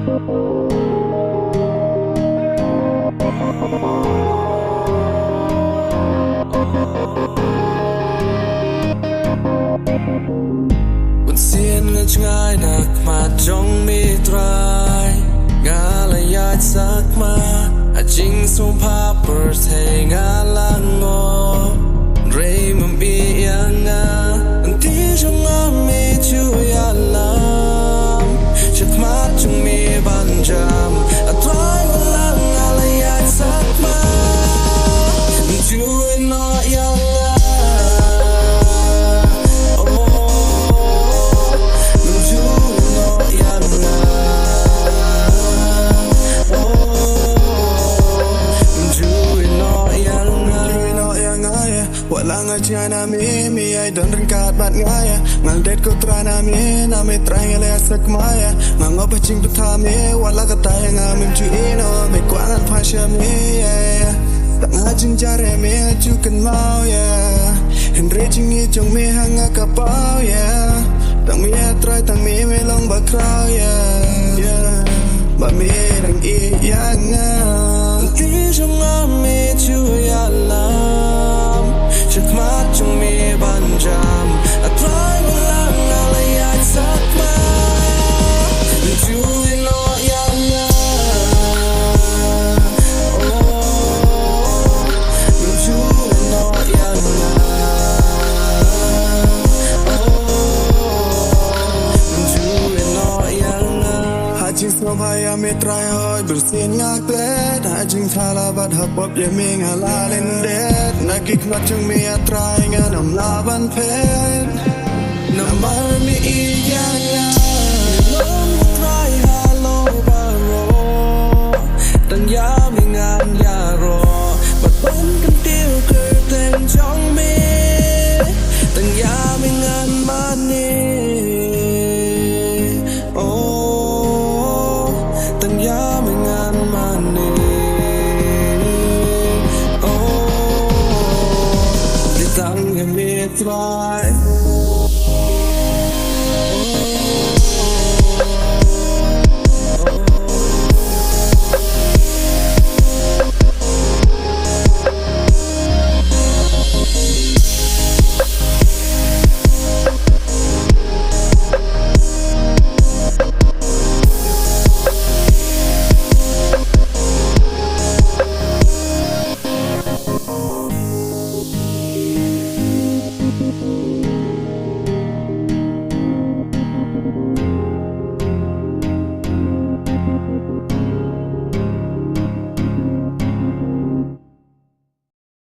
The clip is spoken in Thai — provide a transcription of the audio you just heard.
บนเสียนง่ายหนักมาจงมีตรายงาละยาสักมาจริงสุภาพเปิดให้งาลังงอเรมันมีอย่างงาที่จงมีช่วยาลามชักมาจงมีบันจามตรายมาลังงาละยาสักมาช่วยน้อยอย่าง Jana mi Ieid dan rengkat bat ngaya ngaldet ko trana mi na me trang le sak maya ngop ching pthami wala ka tay nga mim chu ino me kwan pha sha mi ta nga jing jare me chu kan mau ya hen re ching ni chong me hang ka pao ya tang mi trai tang mi me long ba krao ya ba mi dang I ya nga ti jong me chu ya laชักมาจงมีบันจามตรายมาลังอะไรอยากสักมาช่วยน้อยอย่างงาช่วยน้อยอย่างงาช่วยน้อยอย่างงาหาจิงสมพายามิตรายหอยบริเสียงงักเล็ดหาจิงทาราบัดหับบ๊อบยังมีงาลาเล่นเด็ดนักกิกนัดจงมีตรายงานำลาบันเพชรน้ำมันมีอีกอย่าง